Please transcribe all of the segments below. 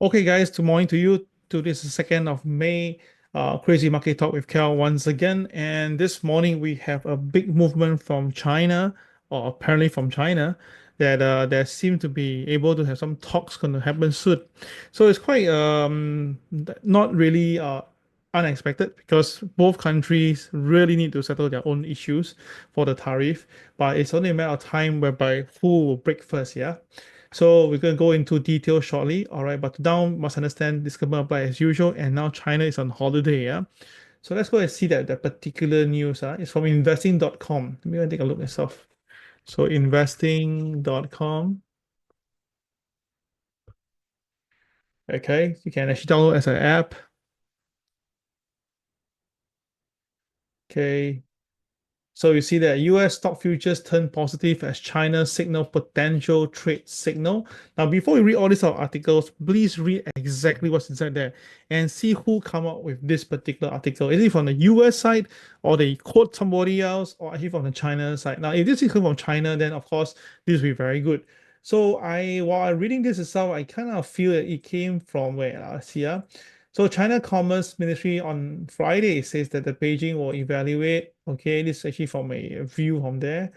Okay, guys, good morning to you. To this is 2nd of May, Crazy Market Talk with KEL once again. And this morning we have a big movement from China, or apparently from China, that they seem to be able to have some talks going to happen soon. So it's quite not really unexpected because both countries really need to settle their own issues for the tariff, but it's only a matter of time whereby who will break first, yeah. So we're going to go into detail shortly. All right, but now must understand this can apply as usual. And now China is on holiday. Yeah. So let's go and see that particular news. It's from investing.com. Let me go and take a look myself. So investing.com. Okay, you can actually download as an app. Okay, so you see that US stock futures turn positive as China signal potential trade signal. Now, before you read all these articles, please read exactly what's inside there and see who come up with this particular article. Is it from the US side or they quote somebody else or actually from the China side? Now, if this is from China, then of course this will be very good. So while I'm reading this itself, I kind of feel that it came from where? Let's see. So China Commerce Ministry on Friday says that the Beijing will evaluate. Okay, this is actually from a view from there,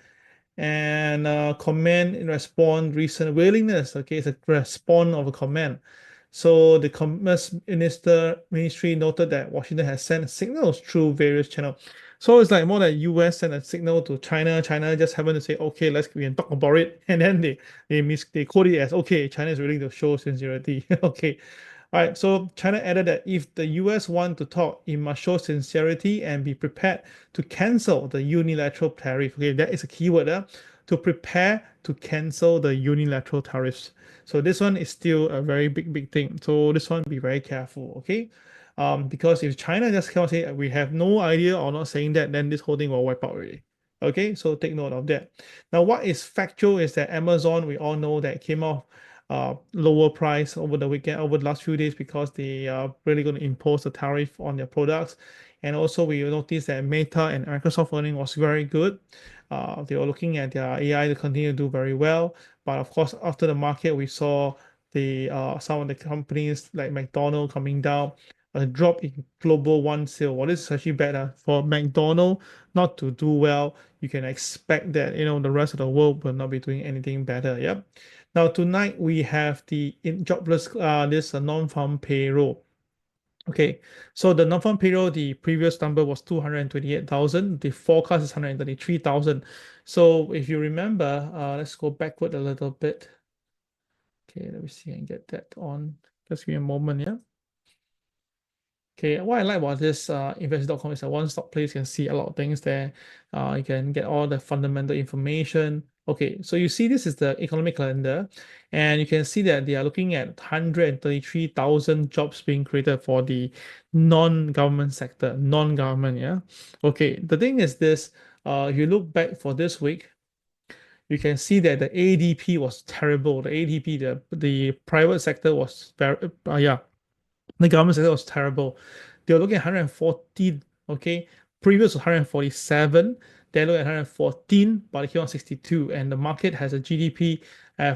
and comment in response recent willingness. Okay, it's a response of a comment. So the Commerce Ministry noted that Washington has sent signals through various channels. So it's like more like US sent a signal to China. China just happened to say, okay, we can talk about it, and then they quote it as okay, China is willing to show sincerity. Okay. All right, so China added that if the US want to talk, it must show sincerity and be prepared to cancel the unilateral tariff. Okay, that is a keyword, to prepare to cancel the unilateral tariffs. So this one is still a very big thing. So this one be very careful, okay? Because if China just cannot say we have no idea or not saying that, then this whole thing will wipe out already. Okay, so take note of that. Now, what is factual is that Amazon, we all know that came off lower price over the weekend, over the last few days, because they are really going to impose the tariff on their products. And also, we noticed that Meta and Microsoft earning was very good. They were looking at their AI to continue to do very well. But of course, after the market, we saw the some of the companies like McDonald's coming down, a drop in global one sale. Well, this is actually better for McDonald's not to do well. You can expect that the rest of the world will not be doing anything better. Yep. Now tonight we have the jobless this non-farm payroll. Okay, so the non-farm payroll, the previous number was 228,000. The forecast is 133,000. So if you remember, let's go backward a little bit. Okay, let me see and get that on. Just give me a moment, yeah. Okay, what I like about this investor.com is a one-stop place. You can see a lot of things there. You can get all the fundamental information. Okay, so you see this is the economic calendar, and you can see that they are looking at 133,000 jobs being created for the non-government sector, non-government, yeah. Okay, the thing is this, if you look back for this week, you can see that the ADP was terrible. The ADP, the private sector was very, yeah, the government sector was terrible. They were looking at 114, okay? Previous was 147. They look at 114, but it came on 62. And the market has a GDP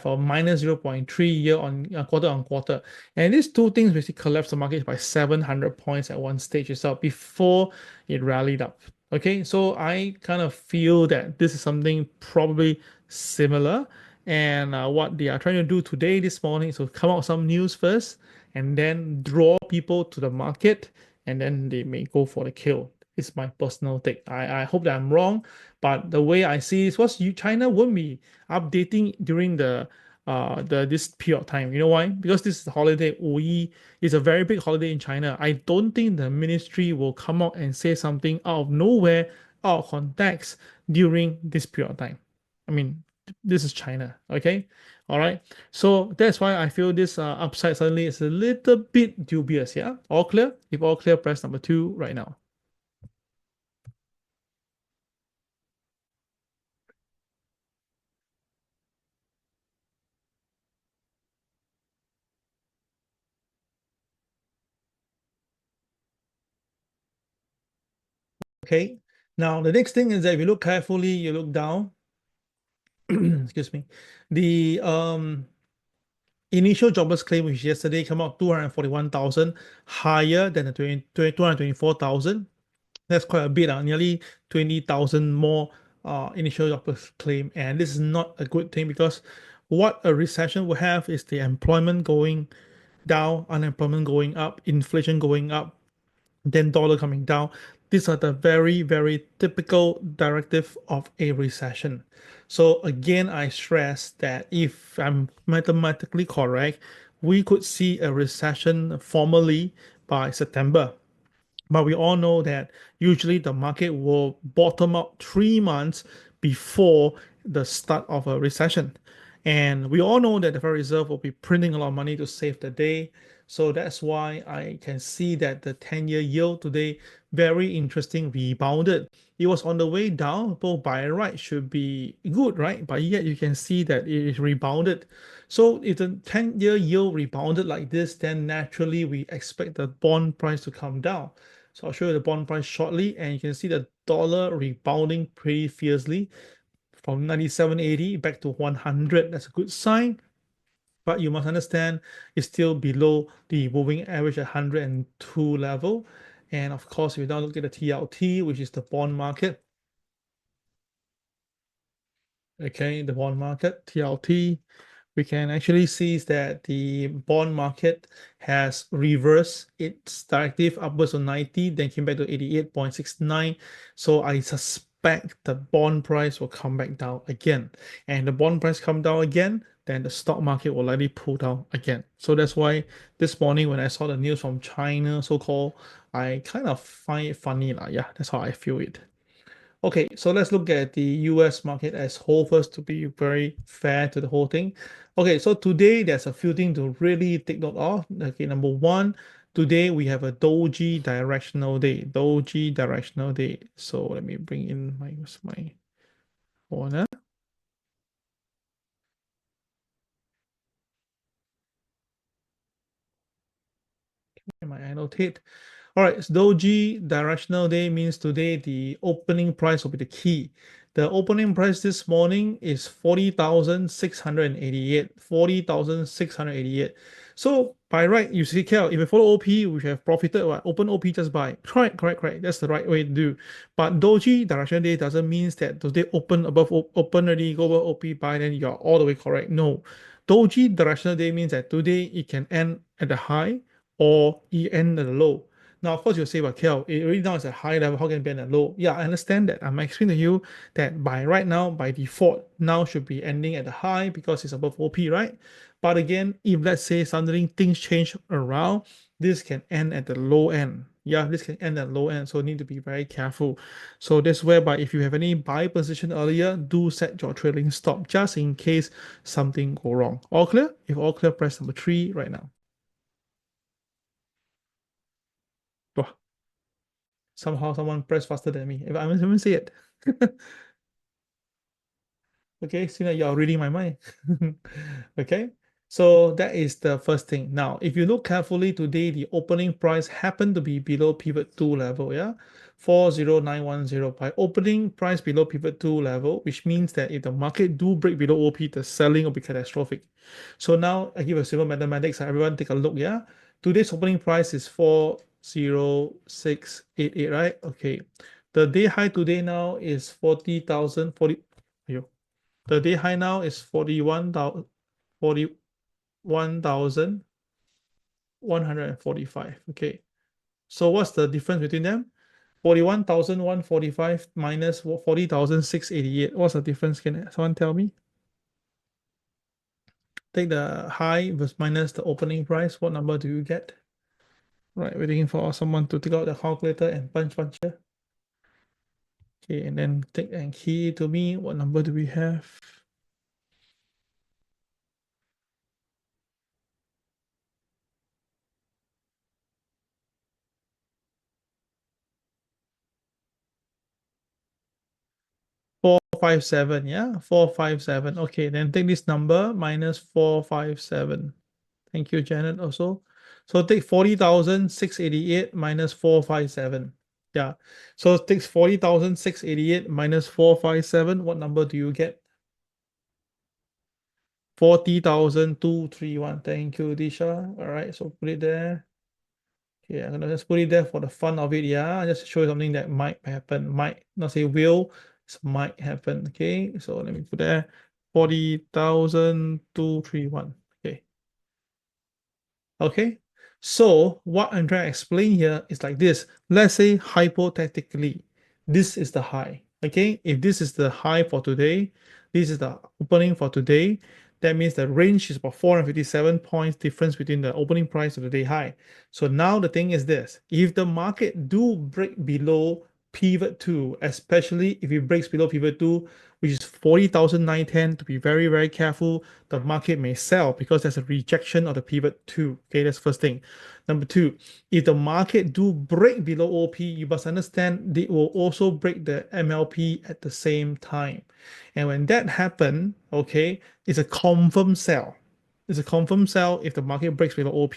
for minus 0.3 year on quarter on quarter. And these two things basically collapsed the market by 700 points at one stage itself before it rallied up. Okay, so I kind of feel that this is something probably similar. And what they are trying to do today, this morning, is to come out with some news first and then draw people to the market, and then they may go for the kill. It's my personal take. I hope that I'm wrong, but the way I see it was China won't be updating during the this period of time. You know why? Because this is a holiday. Yi is a very big holiday in China. I don't think the ministry will come out and say something out of nowhere, out of context during this period of time. I mean, this is China, okay? All right. So that's why I feel this upside suddenly is a little bit dubious. Yeah. All clear? If all clear, press number 2 right now. Okay. Now the next thing is that if you look carefully, you look down. Excuse me. The Initial jobless claim, which yesterday came out 241,000, higher than the 224,000. That's quite a bit, nearly 20,000 more initial jobless claim. And this is not a good thing because what a recession will have is the employment going down, unemployment going up, inflation going up, then dollar coming down. These are the very, very typical directive of a recession. So again, I stress that if I'm mathematically correct, we could see a recession formally by September. But we all know that usually the market will bottom out 3 months before the start of a recession. And we all know that the Federal Reserve will be printing a lot of money to save the day. So that's why I can see that the 10-year yield today, very interesting, rebounded. It was on the way down, but by right should be good, right? But yet you can see that it is rebounded. So if the 10-year yield rebounded like this, then naturally we expect the bond price to come down. So I'll show you the bond price shortly, and you can see the dollar rebounding pretty fiercely from 97.80 back to 100. That's a good sign, but you must understand it's still below the moving average at 102 level. And of course, if you now look at the TLT, which is the bond market, okay, the bond market, TLT, we can actually see is that the bond market has reversed its directive upwards to 90, then came back to 88.69. So I suspect the bond price will come back down again. And the bond price come down again, then the stock market will likely pull down again. So that's why this morning when I saw the news from China, so-called, I kind of find it funny. Yeah, that's how I feel it. Okay, so let's look at the US market as whole first to be very fair to the whole thing. Okay, so today there's a few things to really take note of. Okay, number one, today we have a doji directional day. Doji directional day. So let me bring in my corner, my annotate. All right, so doji directional day means today the opening price will be the key. The opening price this morning is 40,688. 40,688. So by right, you see, Kel, if you follow OP, we have profited, what? Open OP, just buy. Correct, correct, correct. That's the right way to do. But doji directional day doesn't mean that today open above open already, go over OP, buy, then you're all the way correct. No. Doji directional day means that today it can end at the high or it end at the low. Now, of course, you'll say, well, Kel, it already now is a high level. How can it be at a low? Yeah, I understand that. I'm explaining to you that by right now, by default, now should be ending at the high because it's above OP, right? But again, if let's say suddenly things change around, this can end at the low end. Yeah, this can end at low end. So need to be very careful. So that's whereby if you have any buy position earlier, do set your trailing stop just in case something go wrong. All clear? If all clear, press number 3 right now. Wow, somehow someone pressed faster than me. If I haven't say it. Okay, so now you're reading my mind. Okay, so that is the first thing. Now, if you look carefully today, the opening price happened to be below pivot 2 level, yeah, 40910. By opening price below pivot 2 level, which means that if the market do break below OP, the selling will be catastrophic. So now I give a simple mathematics. Everyone take a look, yeah. Today's opening price is 40688, right? Okay. The day high today now is 40,000, 40. The day high now is 41,145. Okay. So what's the difference between them? 41,145 minus 40,688. What's the difference? Can someone tell me? Take the high versus minus the opening price. What number do you get? Right, waiting for someone to take out the calculator and punch here. Okay, and then take and key to me. What number do we have? 457, yeah, 457. Okay, then take this number minus 457. Thank you, Janet, also. So take 40,688 minus 457. Yeah. So it takes 40,688 minus 457. What number do you get? 40,231. Thank you, Disha. All right, so put it there. Okay, I'm gonna just put it there for the fun of it. Yeah, just show you something that might happen. Might not say will, it might happen. Okay, so let me put there 40,231. Okay. Okay, so what I'm trying to explain here is like this. Let's say hypothetically, this is the high. Okay, if this is the high for today, this is the opening for today. That means the range is about 457 points difference between the opening price of the day high. So now the thing is this: if the market do break below pivot two, especially if it breaks below pivot two, which is 40,910, to be very, very careful, the market may sell because there's a rejection of the pivot two. Okay, that's first thing. Number two, if the market do break below OP, you must understand it will also break the MLP at the same time. And when that happen, okay, it's a confirmed sell. It's a confirmed sell if the market breaks below OP.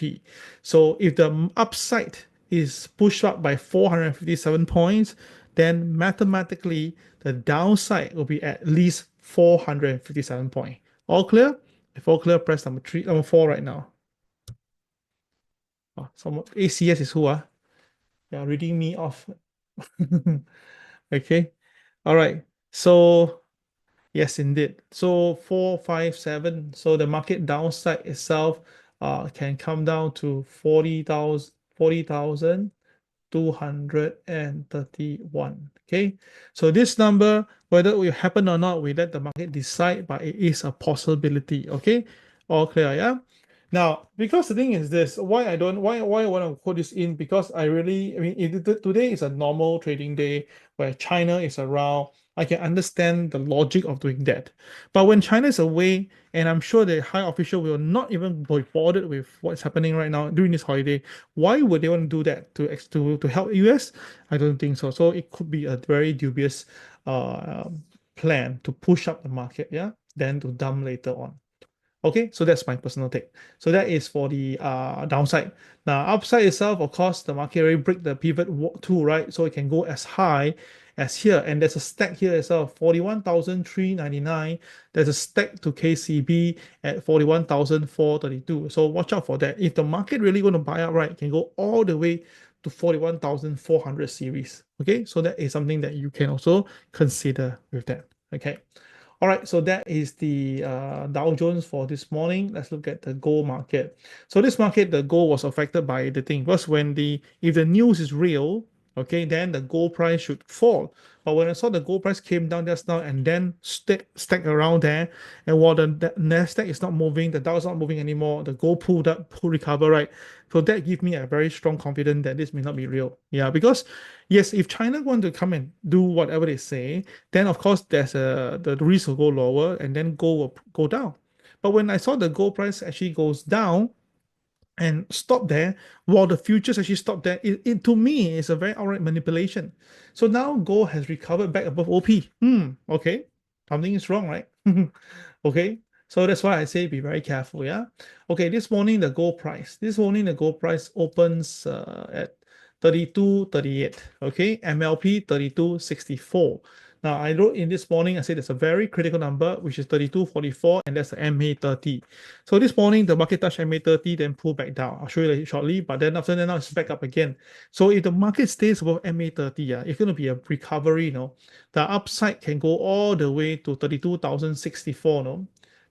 So if the upside is pushed up by 457 points, then mathematically the downside will be at least 457 points. All clear? If all clear, press number four right now. Oh, some ACS is who? They are reading me off. Okay. All right. So yes, indeed. So 457. So the market downside itself can come down to 40,231. Okay, so this number, whether it will happen or not, we let the market decide, but it is a possibility. Okay, all clear, yeah. Now, because the thing is this, why I want to put this in, because I mean, today is a normal trading day where China is around. I can understand the logic of doing that. But when China is away, and I'm sure the high official will not even be bothered with what's happening right now during this holiday, why would they want to do that to help US? I don't think so. So it could be a very dubious plan to push up the market, yeah, then to dump later on. Okay, so that's my personal take. So that is for the downside. Now, upside itself, of course, the market already break the pivot two, right? So it can go as high as here. And there's a stack here as well, 41,399. There's a stack to KCB at 41,432. So watch out for that. If the market really going to buy up, right, it can go all the way to 41,400 series. Okay, so that is something that you can also consider with that. Okay. All right, so that is the Dow Jones for this morning. Let's look at the gold market. So this market, the gold was affected by the thing. Because if the news is real, okay, then the gold price should fall. But when I saw the gold price came down just now and then stack around there, and while the Nasdaq is not moving, the Dow is not moving anymore, the gold pulled up, recover, right? So that gives me a very strong confidence that this may not be real. Yeah, because yes, if China want to come and do whatever they say, then of course the risk will go lower and then gold will go down. But when I saw the gold price actually goes down and stop there, while the futures actually stop there, it to me is a very outright manipulation. So now gold has recovered back above OP. Okay, something is wrong, right? Okay, so that's why I say be very careful. Yeah. Okay, this morning the gold price. This morning the gold price opens at 32.38. Okay, MLP 32.64. Now I wrote in this morning, I said there's a very critical number, which is 32.44, and that's the MA30. So this morning the market touched MA30, then pulled back down. I'll show you shortly, but then after that now it's back up again. So if the market stays above MA30, yeah, it's going to be a recovery, the upside can go all the way to 32,064, no?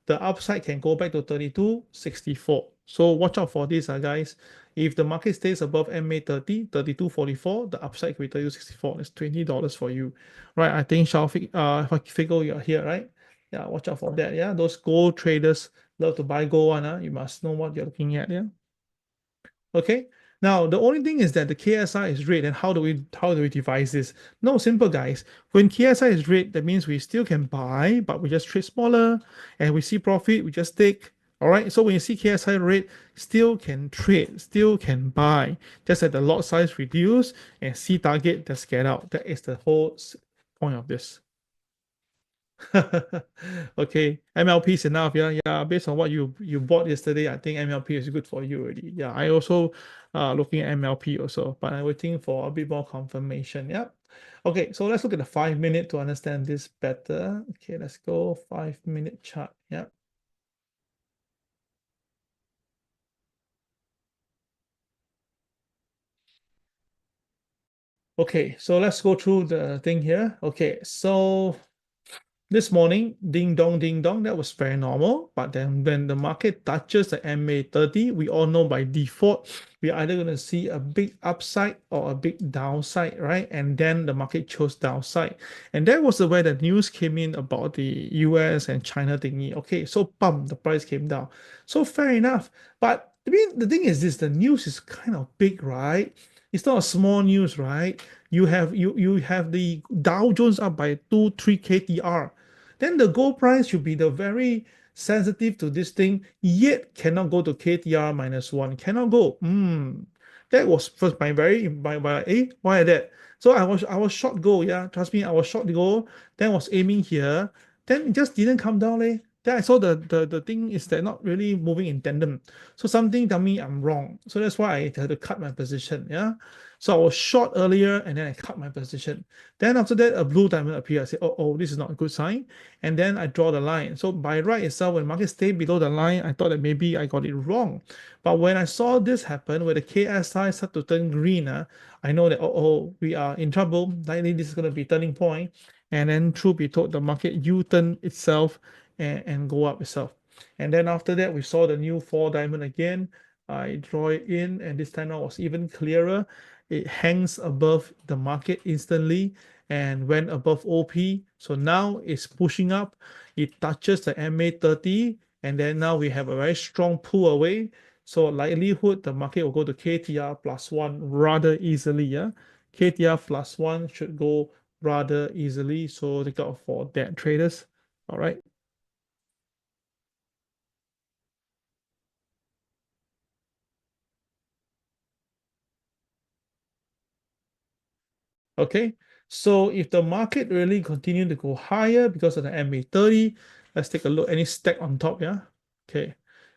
The upside can go back to 32.64. So watch out for this, guys. If the market stays above MA30, 32.44, the upside could be 32.64. That's $20 for you. Right, I think if I figure you're here, right? Yeah, watch out for that. Yeah, those gold traders love to buy gold one. You must know what you're looking at. Yeah. Okay. Now the only thing is that the KSI is red, and how do we devise this? No, simple guys. When KSI is red, that means we still can buy, but we just trade smaller, and we see profit, we just take. All right. So when you see KSI red, still can trade, still can buy. Just that the lot size reduce and see target, just get out. That is the whole point of this. Okay, MLP is enough. Yeah, yeah. Based on what you bought yesterday, I think MLP is good for you already. Yeah, I also looking at MLP also, but I'm waiting for a bit more confirmation. Yeah. Okay, so let's look at the 5 minute to understand this better. Okay, let's go 5 minute chart. Yeah. Okay, so let's go through the thing here. Okay, so this morning, ding dong, that was very normal. But then when the market touches the MA30, we all know by default, we're either going to see a big upside or a big downside, right? And then the market chose downside. And that was where the news came in about the US and China thingy. Okay, so bum, the price came down. So fair enough. But I mean, the thing is this, the news is kind of big, right? It's not a small news, right? You have the Dow Jones up by 2 3 KTR, then the gold price should be the very sensitive to this thing, yet cannot go to KTR -1, cannot go. That was first my very my why like that? So I was short gold, yeah. Trust me, I was short gold, then was aiming here, then it just didn't come down, leh. Then I saw the thing is that not really moving in tandem. So something tell me I'm wrong. So that's why I had to cut my position. Yeah. So I was short earlier and then I cut my position. Then after that, a blue diamond appeared. I said, oh, this is not a good sign. And then I draw the line. So by right itself, when market stayed below the line, I thought that maybe I got it wrong. But when I saw this happen, where the KSI start to turn green, I know that, we are in trouble. Likely this is going to be turning point. And then truth be told, the market U-turn itself and go up itself. And then after that, we saw the new four diamond again. I draw it in, and this time out was even clearer. It hangs above the market instantly and went above OP. So now it's pushing up. It touches the MA30, and then now we have a very strong pull away. So likelihood the market will go to KTR +1 rather easily. Yeah, KTR +1 should go rather easily. So look out for that, traders. All right. Okay, so if the market really continue to go higher because of the MA30, let's take a look. Any stack on top, yeah? Okay,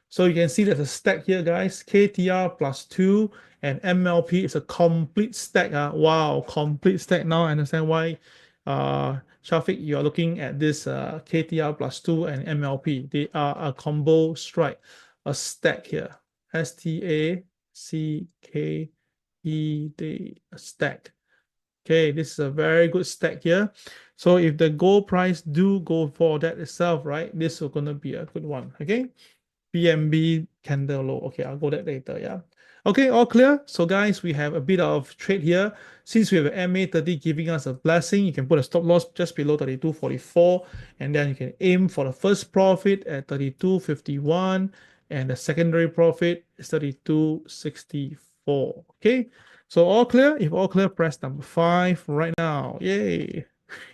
so you can see there's a stack here, guys. KTR +2 and MLP is a complete stack. Wow, complete stack. Now I understand why, Shafiq, you're looking at this KTR +2 and MLP. They are a combo strike, a stack here. STACKE, a stack. Okay, this is a very good stack here. So if the gold price do go for that itself, right, this is going to be a good one. Okay, BNB candle low. Okay, I'll go that later. Yeah. Okay, all clear. So guys, we have a bit of trade here. Since we have an MA30 giving us a blessing, you can put a stop loss just below 32.44, and then you can aim for the first profit at 32.51, and the secondary profit is 32.64. Okay, so all clear. If all clear, press number 5 right now. Yay!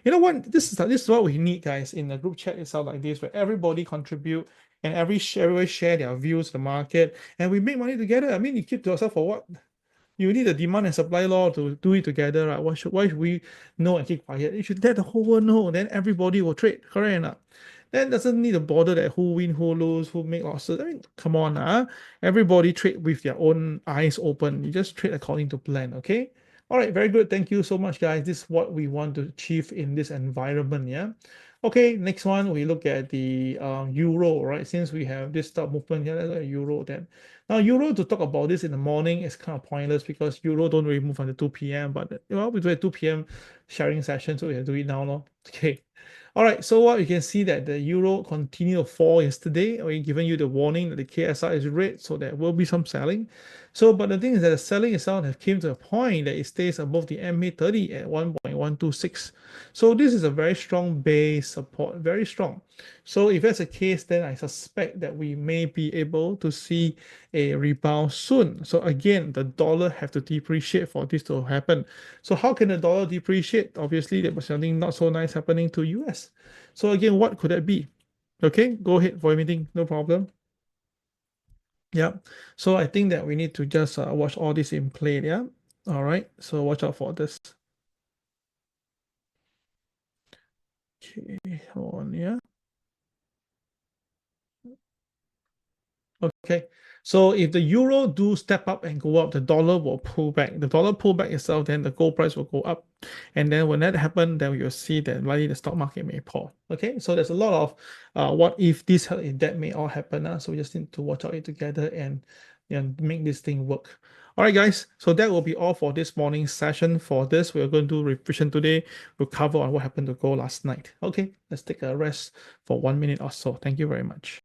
You know what? This is what we need, guys, in the group chat itself like this, where everybody contribute and everybody share their views to the market, and we make money together. I mean, you keep to yourself for what? You need a demand and supply law to do it together, right? Why should we know and keep quiet? You should let the whole world know, then everybody will trade, correct or not? Then doesn't need to bother that who win, who lose, who make losses. I mean, come on, everybody trade with their own eyes open. You just trade according to plan, okay? All right, very good. Thank you so much, guys. This is what we want to achieve in this environment, yeah? Okay, next one, we look at the euro, right? Since we have this stock movement here, let's look at euro then. Now, euro, to talk about this in the morning is kind of pointless because euro don't really move until 2 p.m. But we do a 2 p.m. sharing session, so we have to do it now, no? Okay. All right, so what you can see that the euro continued to fall yesterday. We've given you the warning that the KSI is red, so there will be some selling. So, but the thing is that the selling itself has came to a point that it stays above the MA30 at 1.126. So this is a very strong base support, very strong. So if that's the case, then I suspect that we may be able to see a rebound soon. So again, the dollar have to depreciate for this to happen. So how can the dollar depreciate? Obviously, there was something not so nice happening to US. So again, what could that be? Okay, go ahead for a meeting, no problem. Yeah. So I think that we need to just watch all this in play. Yeah. All right. So watch out for this. Okay. Hold on. Yeah. Okay, so if the euro do step up and go up, the dollar will pull back. The dollar pull back itself, then the gold price will go up. And then when that happens, then you'll see that likely the stock market may fall. Okay, so there's a lot of what if this, if that may all happen. So we just need to watch out it together and and make this thing work. All right, guys. So that will be all for this morning's session. For this, we're going to do revision today. We'll cover on what happened to gold last night. Okay, let's take a rest for 1 minute or so. Thank you very much.